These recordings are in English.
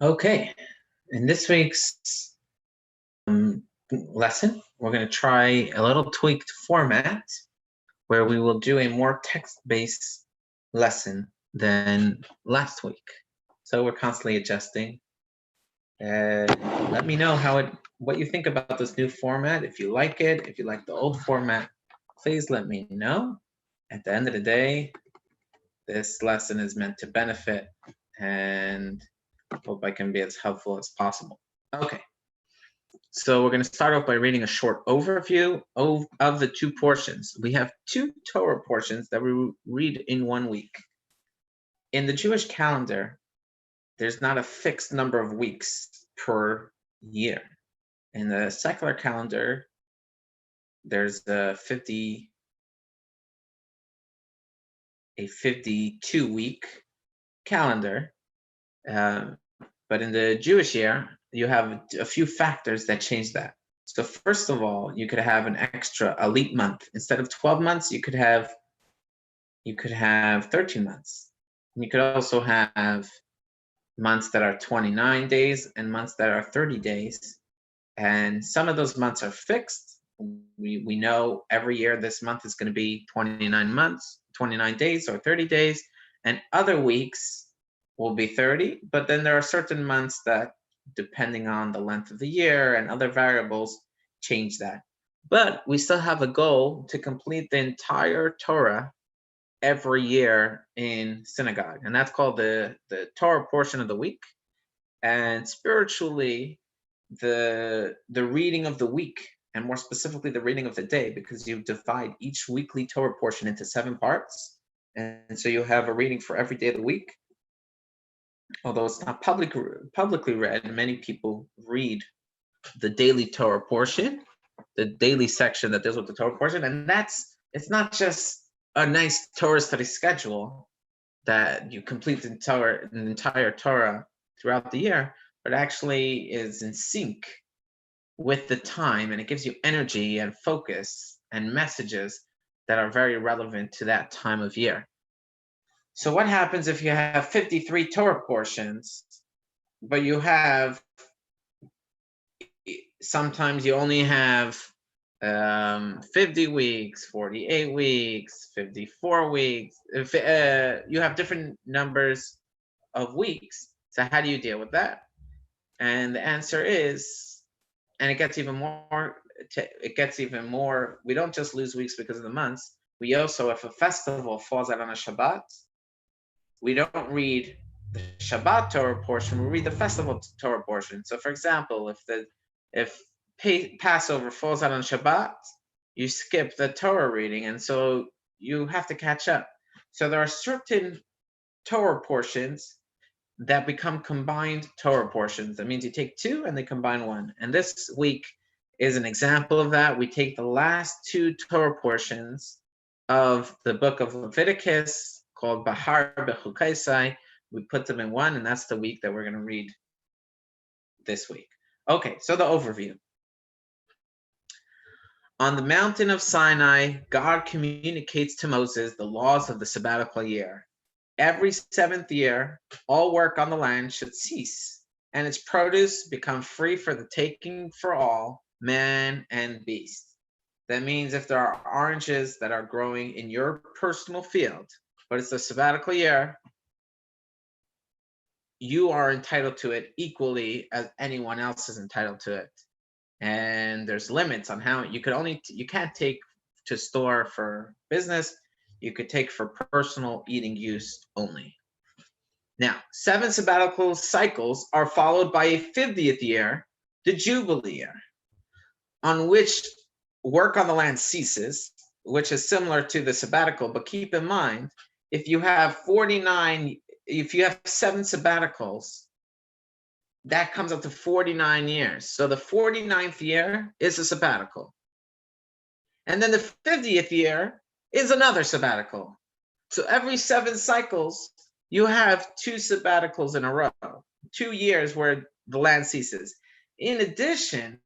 Okay, in this week's lesson, we're going to try a little tweaked format where we will do a more text-based lesson than last week. So we're constantly adjusting. Let me know what you think about this new format. If you like it, if you like the old format, please let me know. At the end of the day, this lesson is meant to benefit, and hope I can be as helpful as possible. Okay. So we're going to start off by reading a short overview of the two portions. We have two Torah portions that we read in 1 week. In the Jewish calendar, there's not a fixed number of weeks per year. In the secular calendar, there's a 52-week calendar. But in the Jewish year, you have a few factors that change that. So first of all, you could have an extra elite month. Instead of 12 months, you could have 13 months. And you could also have months that are 29 days and months that are 30 days. And some of those months are fixed. We know every year this month is going to be 29 days or 30 days, and other weeks will be 30, but then there are certain months that, depending on the length of the year and other variables, change that. But we still have a goal to complete the entire Torah every year in synagogue, and that's called the Torah portion of the week. And spiritually, the reading of the week, and more specifically the reading of the day, because you divide each weekly Torah portion into 7 parts, and so you have a reading for every day of the week. Although it's not publicly read, many people read the daily Torah portion, the daily section that deals with the Torah portion, and it's not just a nice Torah study schedule that you complete the entire Torah throughout the year, but actually is in sync with the time, and it gives you energy and focus and messages that are very relevant to that time of year. So what happens if you have 53 Torah portions, but sometimes you only have 50 weeks, 48 weeks, 54 weeks. If you have different numbers of weeks, so how do you deal with that? And the answer is, and it gets even more, we don't just lose weeks because of the months. We also, if a festival falls out on a Shabbat, we don't read the Shabbat Torah portion, we read the festival Torah portion. So for example, if Passover falls out on Shabbat, you skip the Torah reading, and so you have to catch up. So there are certain Torah portions that become combined Torah portions. That means you take 2 and they combine 1. And this week is an example of that. We take the last 2 Torah portions of the book of Leviticus, called Bahar Bechukaisai. We put them in 1, and that's the week that we're going to read this week. Okay, so the overview. On the mountain of Sinai, God communicates to Moses the laws of the sabbatical year. Every 7th year, all work on the land should cease, and its produce become free for the taking for all, man and beast. That means if there are oranges that are growing in your personal field, but it's the sabbatical year, you are entitled to it equally as anyone else is entitled to it. And there's limits on how you can't take to store for business. You could take for personal eating use only. Now, 7 sabbatical cycles are followed by a 50th year, the Jubilee year, on which work on the land ceases, which is similar to the sabbatical. But keep in mind, if you have 7 sabbaticals, that comes up to 49 years. So the 49th year is a sabbatical. And then the 50th year is another sabbatical. So every 7 cycles, you have 2 sabbaticals in a row, 2 years where the land ceases. In addition,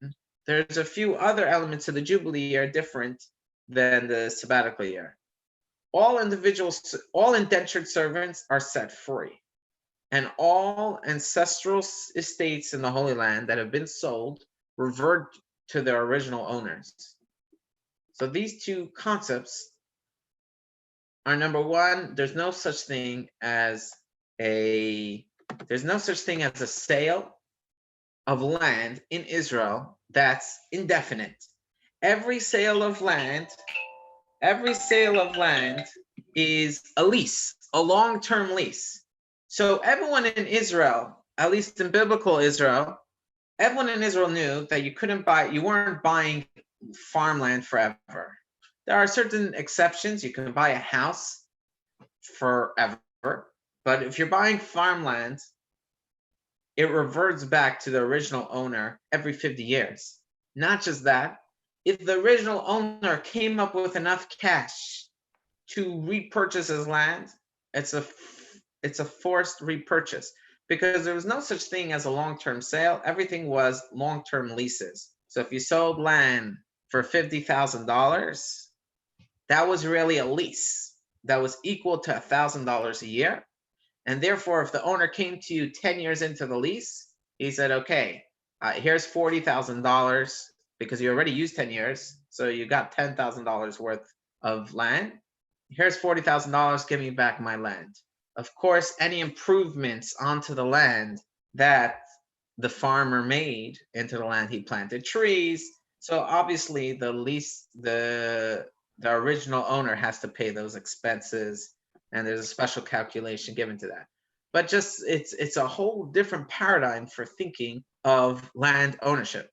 there's a few other elements of the Jubilee year different than the sabbatical year. All indentured servants are set free. and all ancestral estates in the Holy Land that have been sold revert to their original owners. So these two concepts are, number one, there's no such thing as a sale of land in Israel that's indefinite. Every sale of land is a lease, a long-term lease. So everyone in Israel, at least in biblical Israel, everyone in Israel knew that you weren't buying farmland forever. There are certain exceptions. You can buy a house forever, but if you're buying farmland, it reverts back to the original owner every 50 years. Not just that, if the original owner came up with enough cash to repurchase his land, it's a forced repurchase, because there was no such thing as a long-term sale. Everything was long-term leases. So if you sold land for $50,000, that was really a lease that was equal to $1,000 a year. And therefore, if the owner came to you 10 years into the lease, he said, okay, here's $40,000 because you already used 10 years. So you got $10,000 worth of land. Here's $40,000, give me back my land. Of course, any improvements onto the land that the farmer made into the land, he planted trees. So obviously the original owner has to pay those expenses, and there's a special calculation given to that. But just it's a whole different paradigm for thinking of land ownership.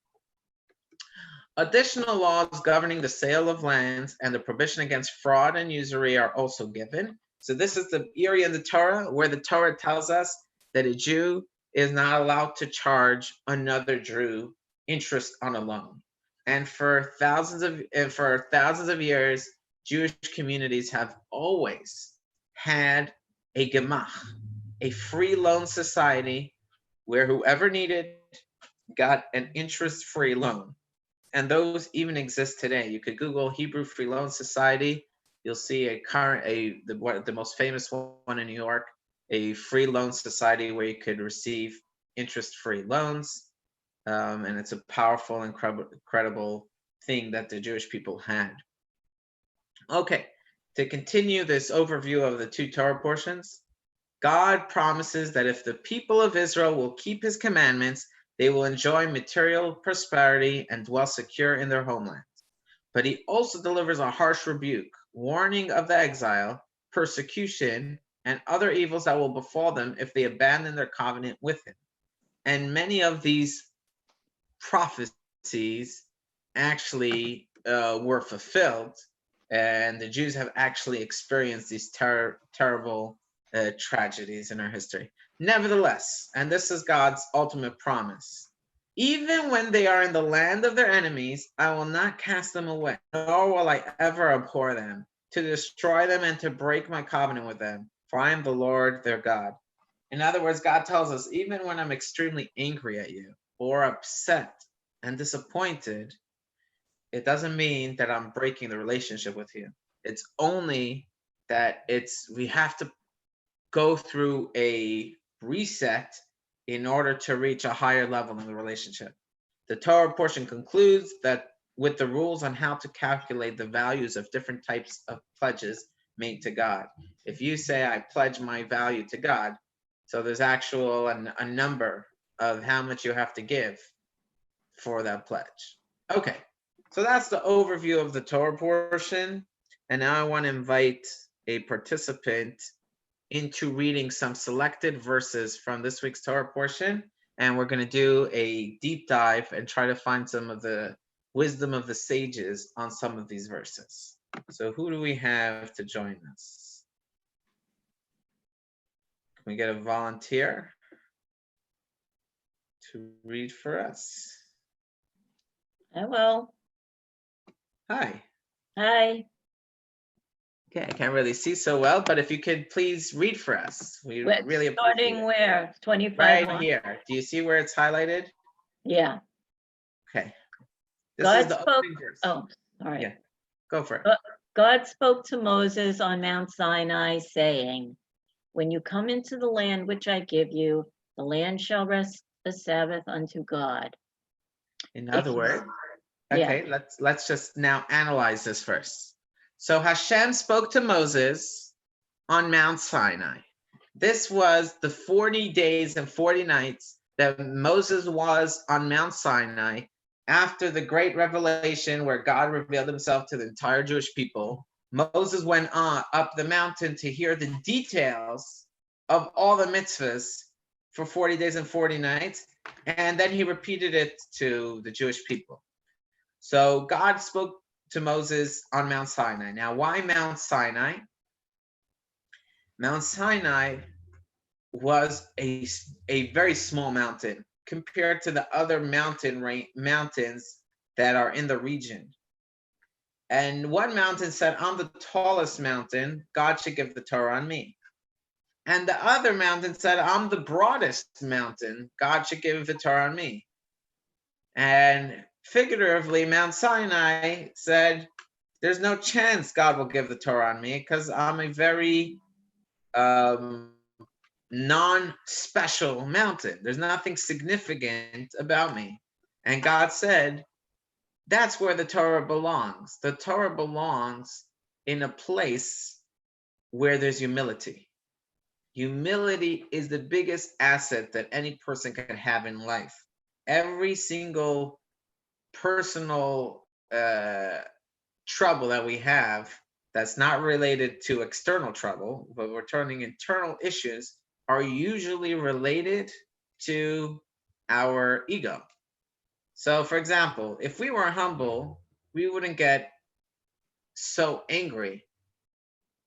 Additional laws governing the sale of lands and the prohibition against fraud and usury are also given. So this is the area in the Torah where the Torah tells us that a Jew is not allowed to charge another Jew interest on a loan. And for thousands of years, Jewish communities have always had a gemach, a free loan society where whoever needed got an interest-free loan. And those even exist today. You could Google Hebrew Free Loan Society. You'll see the most famous one in New York, a free loan society where you could receive interest-free loans. And it's a powerful, incredible thing that the Jewish people had. Okay, to continue this overview of the two Torah portions, God promises that if the people of Israel will keep his commandments, they will enjoy material prosperity and dwell secure in their homeland. But he also delivers a harsh rebuke, warning of the exile, persecution, and other evils that will befall them if they abandon their covenant with him. And many of these prophecies actually were fulfilled, and the Jews have actually experienced these terrible tragedies in our history. Nevertheless, and this is God's ultimate promise, even when they are in the land of their enemies, I will not cast them away, nor will I ever abhor them, to destroy them and to break my covenant with them, for I am the Lord their God. In other words, God tells us, even when I'm extremely angry at you or upset and disappointed, it doesn't mean that I'm breaking the relationship with you. It's only that we have to go through a reset in order to reach a higher level in the relationship. The Torah portion concludes that with the rules on how to calculate the values of different types of pledges made to God. If you say, I pledge my value to God, so there's a number of how much you have to give for that pledge. Okay, so that's the overview of the Torah portion. And now I want to invite a participant into reading some selected verses from this week's Torah portion. And we're going to do a deep dive and try to find some of the wisdom of the sages on some of these verses. So who do we have to join us? Can we get a volunteer to read for us? I will. Hi. Hi. Okay, I can't really see so well, but if you could please read for us. We really appreciate starting it. where? 25 Right lines? here. Do you see where it's highlighted? Yeah. Okay. This God is the spoke. opening verse. Oh, all right. Yeah, go for it. God spoke to Moses on Mount Sinai, saying, when you come into the land which I give you, the land shall rest a Sabbath unto God. In If other you- words, Yeah, okay, let's just now analyze this first. So Hashem spoke to Moses on Mount Sinai. This was the 40 days and 40 nights that Moses was on Mount Sinai after the great revelation where God revealed himself to the entire Jewish people. Moses went up the mountain to hear the details of all the mitzvahs for 40 days and 40 nights, and then he repeated it to the Jewish people. So God spoke to Moses on Mount Sinai. Now, why Mount Sinai? Mount Sinai was a very small mountain compared to the other mountains that are in the region. And one mountain said, I'm the tallest mountain, God should give the Torah on me. And the other mountain said, I'm the broadest mountain, God should give the Torah on me. And figuratively, Mount Sinai said, there's no chance God will give the Torah on me because I'm a very non-special mountain. There's nothing significant about me. And God said, that's where the Torah belongs. The Torah belongs in a place where there's humility. Humility is the biggest asset that any person can have in life. Every single personal trouble that we have that's not related to external trouble, but we're turning internal issues, are usually related to our ego. So, for example, if we were humble, we wouldn't get so angry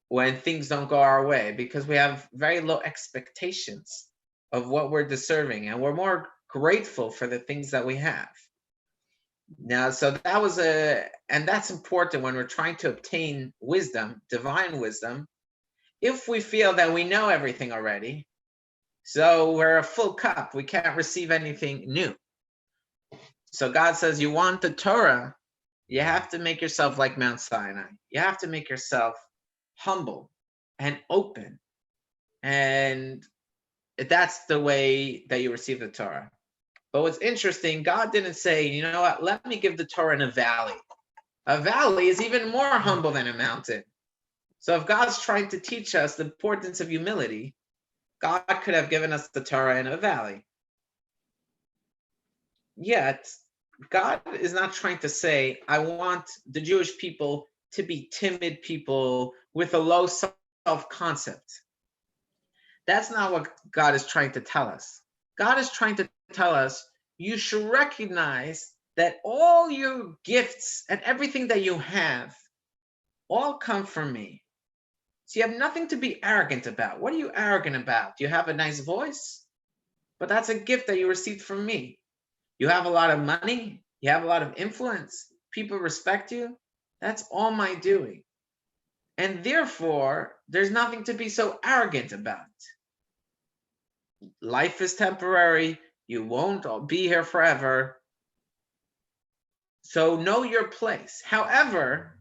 when things don't go our way because we have very low expectations of what we're deserving, and we're more grateful for the things that we have. Now, so that was and that's important when we're trying to obtain wisdom, divine wisdom. If we feel that we know everything already, so we're a full cup, we can't receive anything new. So God says, you want the Torah, you have to make yourself like Mount Sinai. You have to make yourself humble and open. And that's the way that you receive the Torah. But what's interesting, God didn't say, you know what, let me give the Torah in a valley. A valley is even more humble than a mountain. So if God's trying to teach us the importance of humility, God could have given us the Torah in a valley. Yet, God is not trying to say, I want the Jewish people to be timid people with a low self-concept. That's not what God is trying to tell us. God is trying to tell us, you should recognize that all your gifts and everything that you have all come from me. So you have nothing to be arrogant about. What are you arrogant about? You have a nice voice? But that's a gift that you received from me. You have a lot of money. You have a lot of influence. People respect you. That's all my doing. And therefore, there's nothing to be so arrogant about. Life is temporary. You won't be here forever. So know your place. However,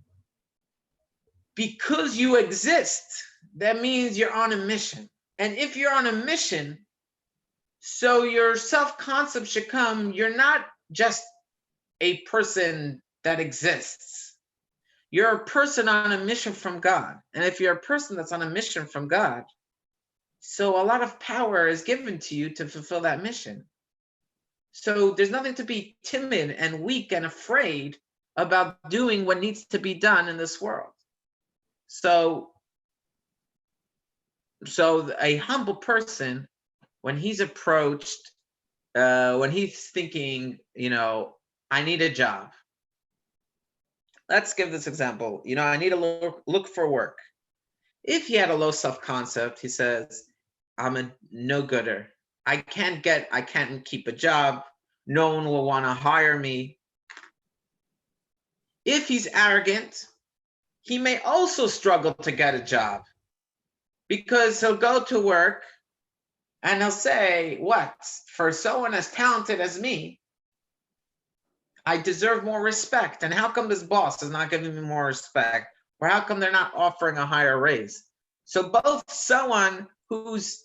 because you exist, that means you're on a mission. And if you're on a mission, so your self-concept should come, you're not just a person that exists. You're a person on a mission from God. And if you're a person that's on a mission from God, so a lot of power is given to you to fulfill that mission. So there's nothing to be timid and weak and afraid about doing what needs to be done in this world. So a humble person, when he's approached, when he's thinking, I need a job. Let's give this example. I need to look for work. If he had a low self-concept, he says, I'm a no-gooder. I can't keep a job. No one will want to hire me. If he's arrogant, he may also struggle to get a job because he'll go to work and he'll say, what? For someone as talented as me, I deserve more respect. And how come this boss is not giving me more respect? Or how come they're not offering a higher raise? So both someone who's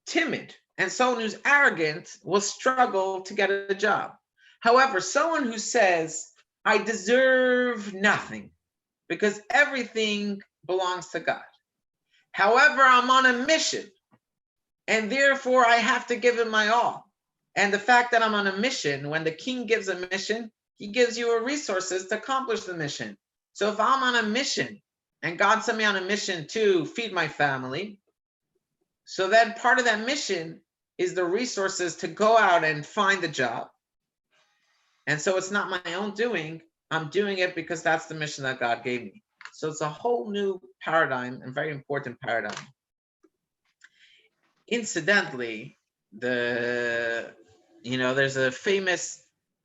timid and someone who's arrogant will struggle to get a job. However, someone who says, I deserve nothing because everything belongs to God. However, I'm on a mission and therefore I have to give him my all. And the fact that I'm on a mission, when the king gives a mission, he gives you resources to accomplish the mission. So if I'm on a mission and God sent me on a mission to feed my family, so then part of that mission is the resources to go out and find the job. And so it's not my own doing. I'm doing it because that's the mission that God gave me. So it's a whole new paradigm and very important paradigm. Incidentally, there's a famous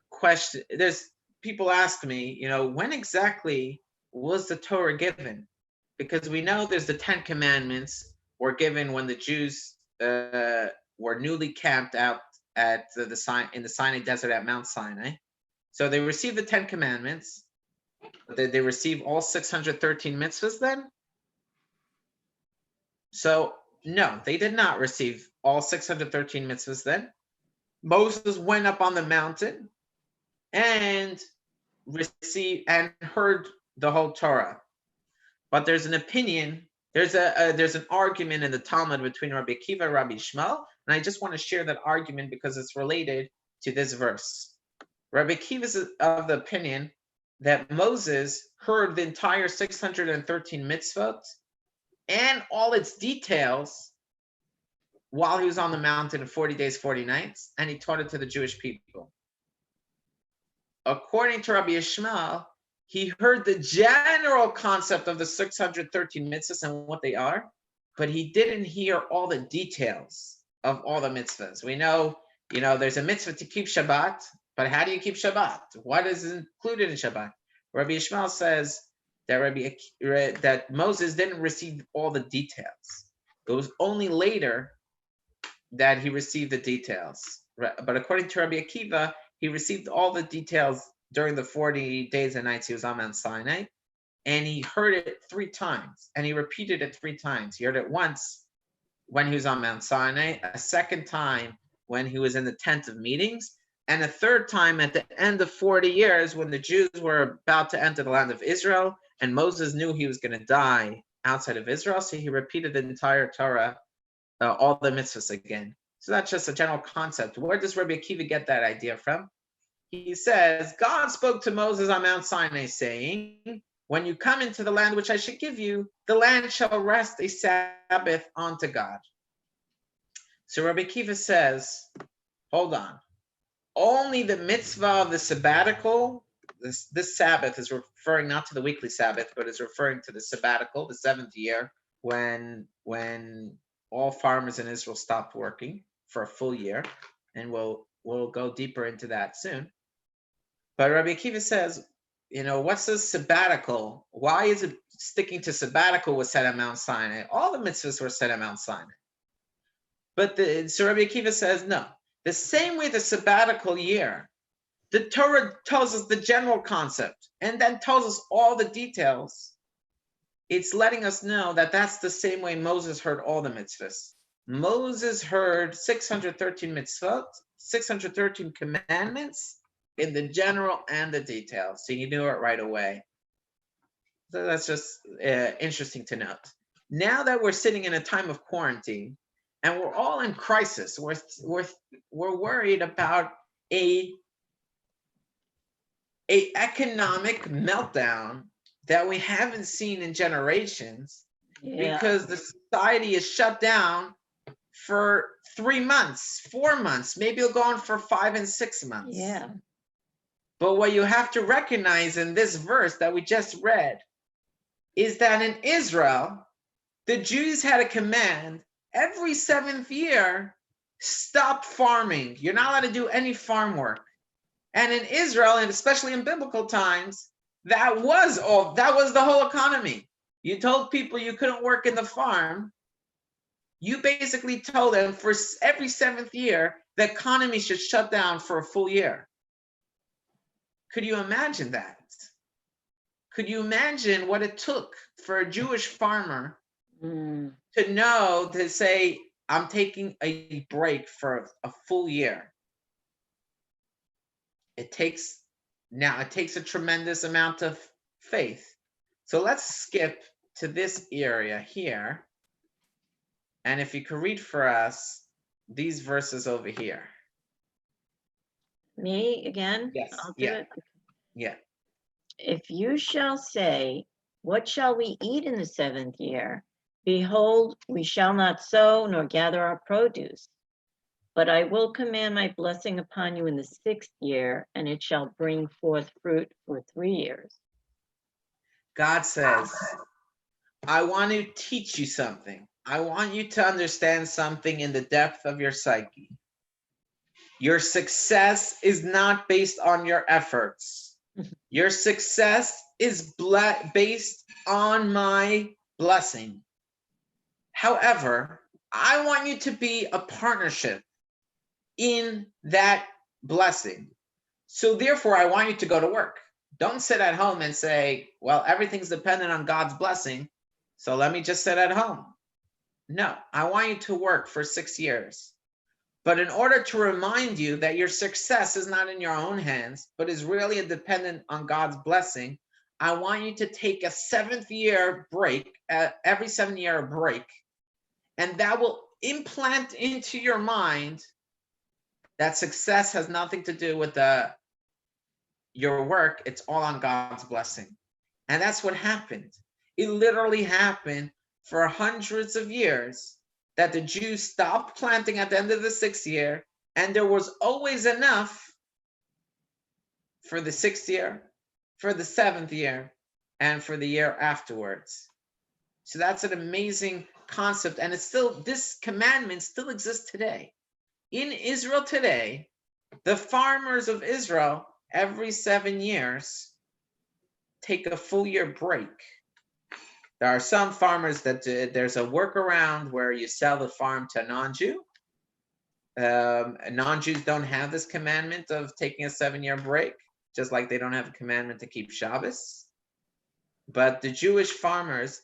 question. There's people ask me, when exactly was the Torah given? Because we know there's the 10 Commandments were given when the Jews were newly camped out at in the Sinai desert at Mount Sinai. So they received the 10 Commandments. Did they receive all 613 mitzvahs then? So no, they did not receive all 613 mitzvahs then. Moses went up on the mountain and received and heard the whole Torah. But there's an opinion, there's an argument in the Talmud between Rabbi Akiva and Rabbi Shmuel, and I just want to share that argument because it's related to this verse. Rabbi Akiva is of the opinion that Moses heard the entire 613 mitzvot and all its details while he was on the mountain 40 days, 40 nights, and he taught it to the Jewish people. According to Rabbi Ishmael, he heard the general concept of the 613 mitzvahs and what they are, but he didn't hear all the details of all the mitzvahs. We know, there's a mitzvah to keep Shabbat, but how do you keep Shabbat? What is included in Shabbat? Rabbi Ishmael says that Moses didn't receive all the details. It was only later that he received the details. But according to Rabbi Akiva, he received all the details during the 40 days and nights he was on Mount Sinai, and he heard it 3 times, and he repeated it 3 times. He heard it once when he was on Mount Sinai, a second time when he was in the tent of meetings, and a third time at the end of 40 years when the Jews were about to enter the land of Israel, and Moses knew he was going to die outside of Israel, so he repeated the entire Torah, all the mitzvahs again. So that's just a general concept. Where does Rabbi Akiva get that idea from? He says, God spoke to Moses on Mount Sinai saying, when you come into the land which I should give you, the land shall rest a Sabbath unto God. So Rabbi Akiva says, hold on. Only the mitzvah of the sabbatical, this Sabbath is referring not to the weekly Sabbath, but is referring to the sabbatical, the 7th year, when all farmers in Israel stopped working for a full year, and we'll go deeper into that soon. But Rabbi Akiva says, what's the sabbatical? Why is it sticking to sabbatical was said at Mount Sinai? All the mitzvahs were said at Mount Sinai. So Rabbi Akiva says, no. The same way the sabbatical year, the Torah tells us the general concept and then tells us all the details. It's letting us know that that's the same way Moses heard all the mitzvahs. Moses heard 613 mitzvot, 613 commandments in the general and the details. So he knew it right away. So that's just interesting to note. Now that we're sitting in a time of quarantine and we're all in crisis, we're worried about a economic meltdown that we haven't seen in generations, because the society is shut down for 3 months, 4 months, maybe it'll go on for 5 and 6 months. Yeah. But what you have to recognize in this verse that we just read is that in Israel, the Jews had a command every 7th year, stop farming. You're not allowed to do any farm work. And in Israel, and especially in biblical times, that was the whole economy. You told people you couldn't work in the farm. You basically told them for every 7th year, the economy should shut down for a full year. Could you imagine that? Could you imagine what it took for a Jewish farmer Mm. To know, to say, I'm taking a break for a full year. It takes a tremendous amount of faith. So let's skip to this area here. And if you could read for us these verses over here. Me again? Yes. I'll do Yeah. it. Yeah. If you shall say, what shall we eat in the 7th year? Behold, we shall not sow nor gather our produce. But I will command my blessing upon you in the 6th year, and it shall bring forth fruit for 3 years. God says, I want to teach you something. I want you to understand something in the depth of your psyche. Your success is not based on your efforts. Your success is based on my blessing. However, I want you to be a partnership in that blessing. So therefore, I want you to go to work. Don't sit at home and say, well, everything's dependent on God's blessing, so let me just sit at home. No, I want you to work for 6 years. But in order to remind you that your success is not in your own hands, but is really dependent on God's blessing, I want you to take a 7th year break, every 7-year break, and that will implant into your mind that success has nothing to do with your work. It's all on God's blessing. And that's what happened. It literally happened for hundreds of years that the Jews stopped planting at the end of the 6th year, and there was always enough for the 6th year, for the 7th year, and for the year afterwards. So that's an amazing concept, and this commandment still exists today. In Israel today, the farmers of Israel, every 7 years, take a full year break. There are some farmers that there's a workaround where you sell the farm to a non-Jew. Non-Jews don't have this commandment of taking a 7-year break, just like they don't have a commandment to keep Shabbos. But the Jewish farmers,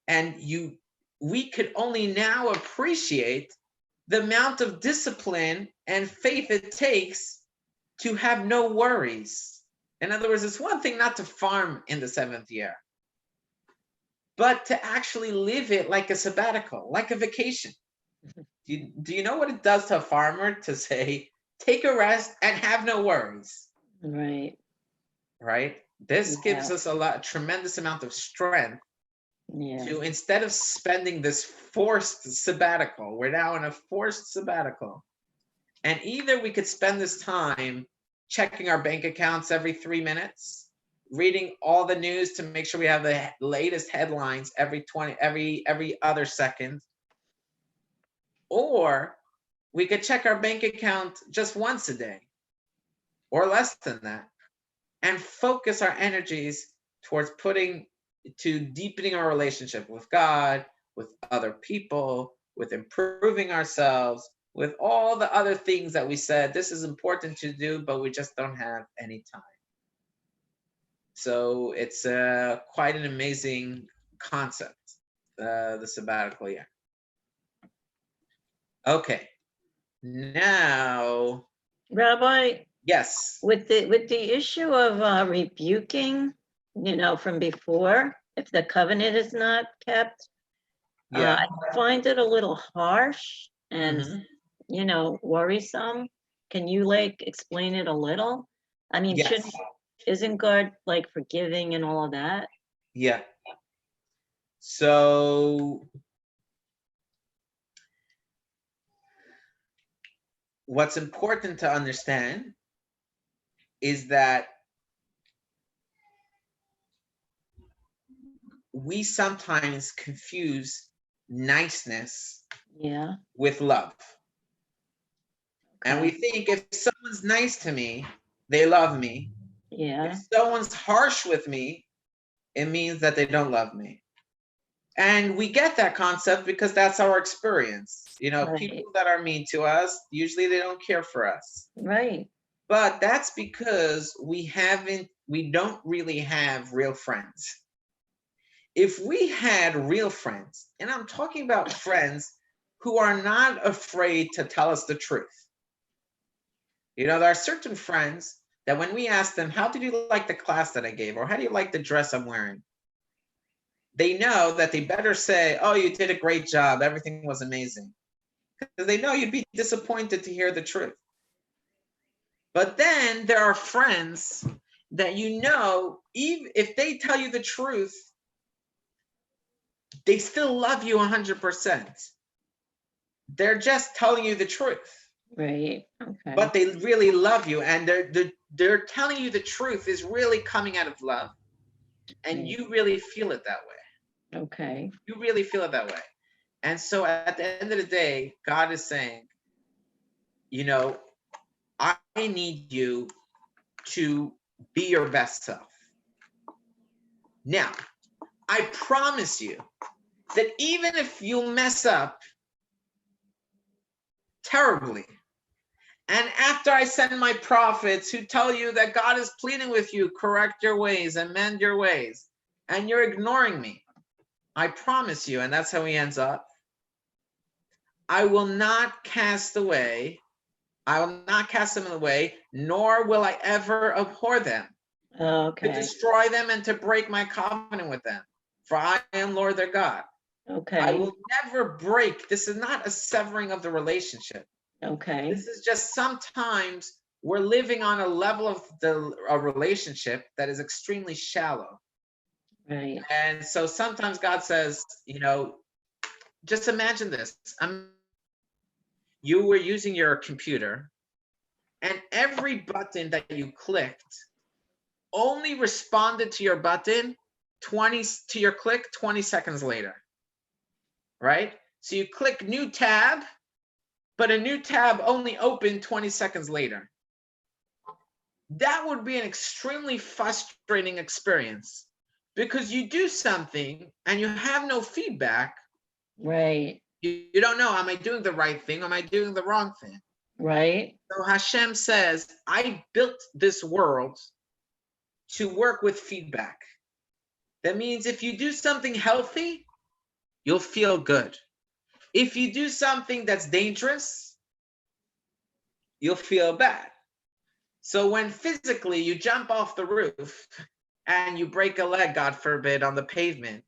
we could only now appreciate the amount of discipline and faith it takes to have no worries. In other words, it's one thing not to farm in the 7th year, but to actually live it like a sabbatical, like a vacation. Do you know what it does to a farmer to say, take a rest and have no worries? Right. Right? This gives us a tremendous amount of strength to, instead of spending this forced sabbatical, we're now in a forced sabbatical. And either we could spend this time checking our bank accounts every 3 minutes, reading all the news to make sure we have the latest headlines every other second, or we could check our bank account just once a day or less than that and focus our energies towards deepening our relationship with God, with other people, with improving ourselves, with all the other things that we said this is important to do, but we just don't have any time. So it's quite an amazing concept, the sabbatical year. Okay, now, Rabbi, yes, with the issue of rebuking, from before, if the covenant is not kept, yeah, I find it a little harsh and mhm. worrisome. Can you explain it a little? I mean, Yes, isn't God forgiving and all of that? yeah. So what's important to understand is that we sometimes confuse niceness with love. And we think if someone's nice to me, they love me. If someone's harsh with me, it means that they don't love me. And we get that concept because that's our experience. People that are mean to us, usually they don't care for us. Right. But that's because we don't really have real friends. if we had real friends, and I'm talking about friends who are not afraid to tell us the truth. You know, there are certain friends that when we ask them, how did you like the class that I gave? Or how do you like the dress I'm wearing? They know that they better say, oh, you did a great job. Everything was amazing. Because they know you'd be disappointed to hear the truth. But then there are friends that you know, even if they tell you the truth, they still love you 100%. They're just telling you the truth. Right. Okay. But they really love you, and they're telling you the truth is really coming out of love, and you really feel it that way. Okay. You really feel it that way. And so at the end of the day, God is saying, you know, I need you to be your best self. Now, I promise you that even if you mess up terribly, and after I send my prophets who tell you that God is pleading with you, correct your ways and mend your ways, and you're ignoring me, I promise you, and that's how he ends up, I will not cast away, I will not cast them away, nor will I ever abhor them, to Okay. destroy them and to break my covenant with them. For I am Lord their God. I Okay. will never break. This is not a severing of the relationship. Okay. This is just sometimes we're living on a level of a relationship that is extremely shallow. Right. And so sometimes God says, you know, just imagine this. You were using your computer, and every button that you clicked only responded to your button 20 to your click 20 seconds later. Right? So you click new tab, but a new tab only opened 20 seconds later. That would be an extremely frustrating experience because you do something and you have no feedback. Right. You don't know, am I doing the right thing? Am I doing the wrong thing? Right. So Hashem says, I built this world to work with feedback. That means if you do something healthy, you'll feel good. If you do something that's dangerous, you'll feel bad. So when physically you jump off the roof and you break a leg, God forbid, on the pavement,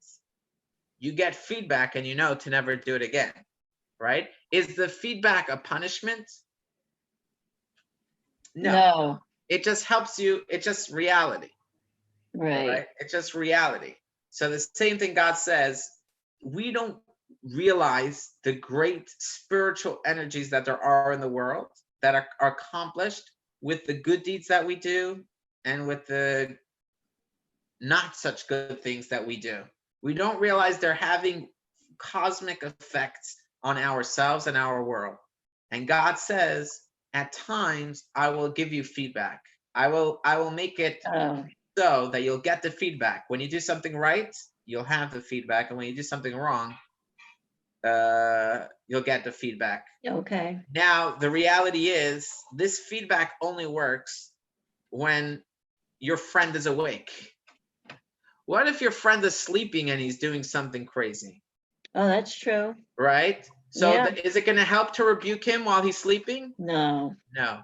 you get feedback and you know to never do it again, right? Is the feedback a punishment? No. It just helps you. It's just reality, right? It's just reality. So the same thing God says, we don't realize the great spiritual energies that there are in the world that are accomplished with the good deeds that we do and with the not such good things that we do. We don't realize they're having cosmic effects on ourselves and our world. And God says, at times I will give you feedback. I will make it so that you'll get the feedback. When you do something right, you'll have the feedback. And when you do something wrong, you'll get the feedback. Okay. Now, the reality is this feedback only works when your friend is awake. What if your friend is sleeping and he's doing something crazy? Oh, that's true. Right? So Yeah. is it going to help to rebuke him while he's sleeping? No. No.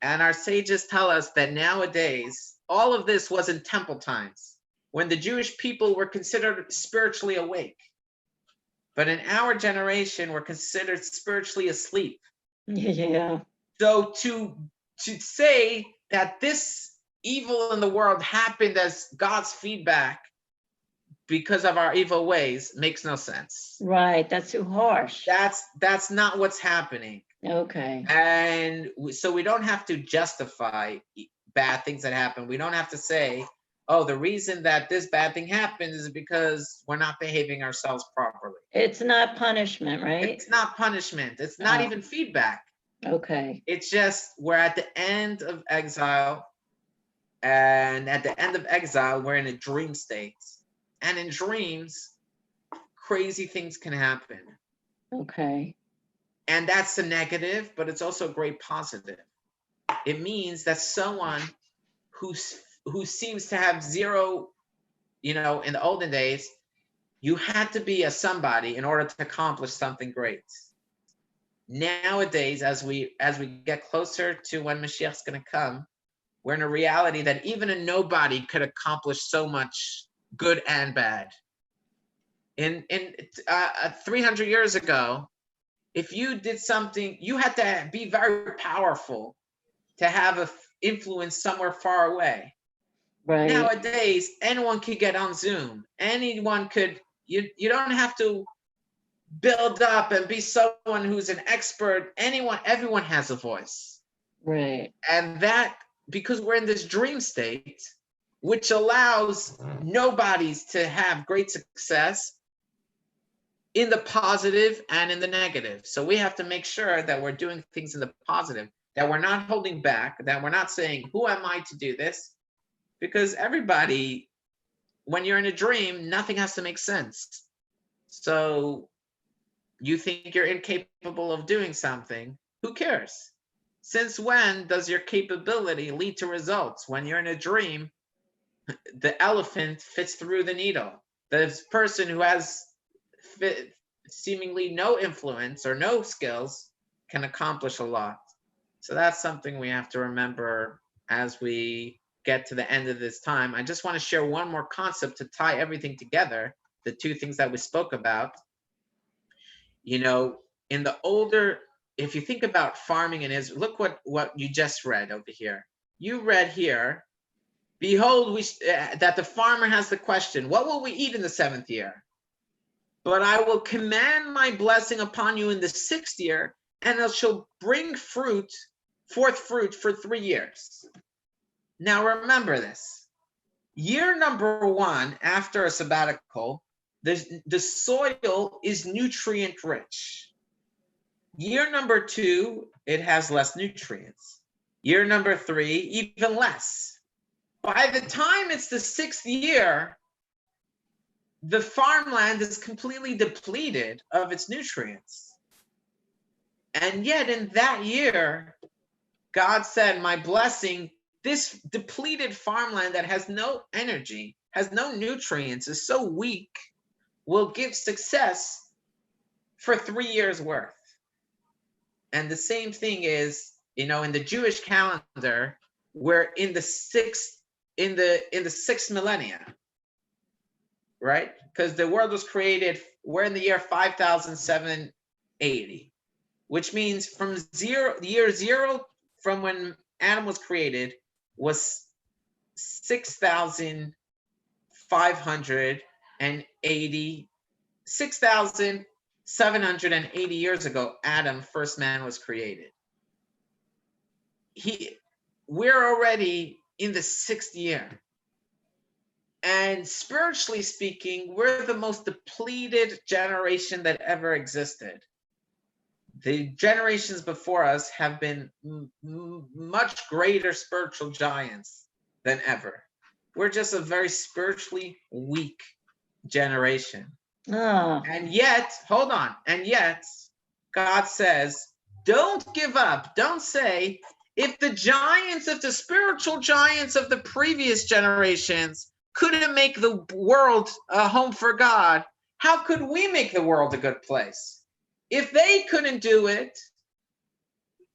And our sages tell us that nowadays, all of this was in temple times, when the Jewish people were considered spiritually awake. But in our generation, we're considered spiritually asleep. Yeah. So to say that this evil in the world happened as God's feedback because of our evil ways makes no sense. Right. That's too harsh. That's not what's happening. Okay. And so we don't have to justify bad things that happen. We don't have to say, oh, the reason that this bad thing happened is because we're not behaving ourselves properly. It's not punishment, right? It's not punishment. It's not even feedback. Okay. It's just we're at the end of exile. And at the end of exile, we're in a dream state. And in dreams, crazy things can happen. Okay. And that's the negative, but it's also a great positive. It means that someone who seems to have zero, in the olden days, you had to be a somebody in order to accomplish something great. Nowadays, as we get closer to when Mashiach's going to come, we're in a reality that even a nobody could accomplish so much good and bad. In 300 years ago, if you did something, you had to be very powerful to have an influence somewhere far away. Right. Nowadays, anyone could get on Zoom. Anyone could, you don't have to build up and be someone who's an expert. Everyone has a voice. Right. And that, because we're in this dream state, which allows nobodies to have great success in the positive and in the negative. So we have to make sure that we're doing things in the positive, that we're not holding back, that we're not saying, who am I to do this? Because everybody, when you're in a dream, nothing has to make sense. So you think you're incapable of doing something, who cares? Since when does your capability lead to results? When you're in a dream, the elephant fits through the needle. The person who has seemingly no influence or no skills can accomplish a lot. So that's something we have to remember as we get to the end of this time. I just want to share one more concept to tie everything together, the two things that we spoke about. You know, in the older, if you think about farming in Israel, look what you just read over here. You read here, behold, that the farmer has the question, what will we eat in the 7th year? But I will command my blessing upon you in the 6th year, and it shall bring forth fruit for 3 years. Now remember this. Year number 1, after a sabbatical, the soil is nutrient rich. Year number 2, it has less nutrients. Year number 3, even less. By the time it's the 6th year, the farmland is completely depleted of its nutrients. And yet in that year, God said, my blessing, this depleted farmland that has no energy, has no nutrients, is so weak, will give success for 3 years worth. And the same thing is, in the Jewish calendar, we're in the sixth millennia, right? Because the world was created, we're in the year 5780, which means from year zero, from when Adam was created, was 6,780 years ago. Adam, first man, was created. We're already in the 6th year. And spiritually speaking, we're the most depleted generation that ever existed. The generations before us have been much greater spiritual giants than ever. We're just a very spiritually weak generation. Oh. And yet, hold on. And yet, God says, don't give up. Don't say, if the spiritual giants of the previous generations couldn't make the world a home for God, how could we make the world a good place? If they couldn't do it,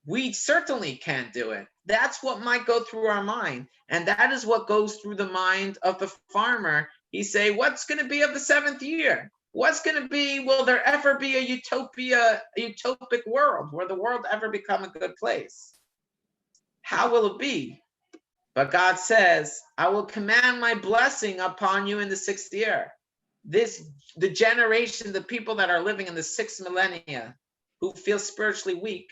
we certainly can't do it. That's what might go through our mind. And that is what goes through the mind of the farmer. He say, what's going to be of the 7th year? What's going to be, will there ever be a utopic world? Will the world ever become a good place? How will it be? But God says, I will command my blessing upon you in the 6th year. The generation, the people that are living in the 6th millennia, who feel spiritually weak,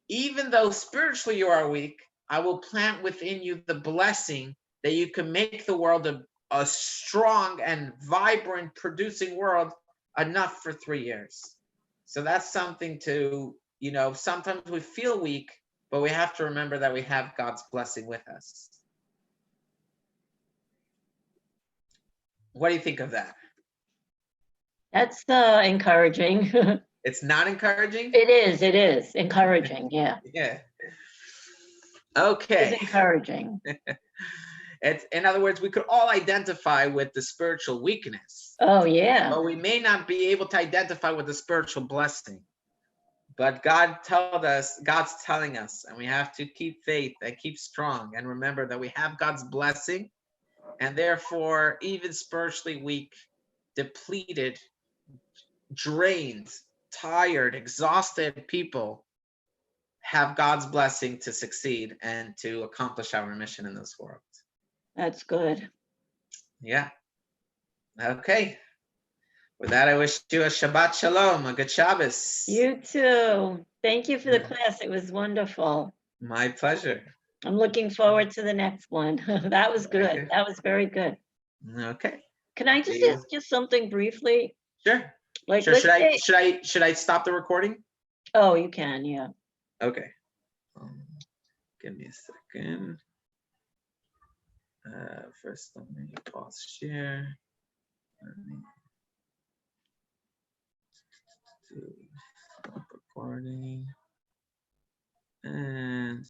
even though spiritually you are weak, I will plant within you the blessing that you can make the world a strong and vibrant producing world enough for 3 years. So that's something to, sometimes we feel weak, but we have to remember that we have God's blessing with us. What do you think of that? That's encouraging. It's not encouraging? It is encouraging, yeah. Yeah. Okay. It's encouraging. It's, in other words, we could all identify with the spiritual weakness, Oh, yeah. but we may not be able to identify with the spiritual blessing. But God's telling us, and we have to keep faith and keep strong and remember that we have God's blessing, and therefore, even spiritually weak, depleted, drained, tired, exhausted people have God's blessing to succeed and to accomplish our mission in this world. That's good. Yeah. Okay. With that, I wish you a Shabbat Shalom, a good Shabbos. You too. Thank you for the class. It was wonderful. My pleasure. I'm looking forward to the next one. That was good. Okay. That was very good. Okay. Can I just See you. ask you something briefly? Sure. Like, Sure. let's say, Should I stop the recording? oh, you can, yeah. Okay. Give me a second. First, let me pause share. Let me stop recording. And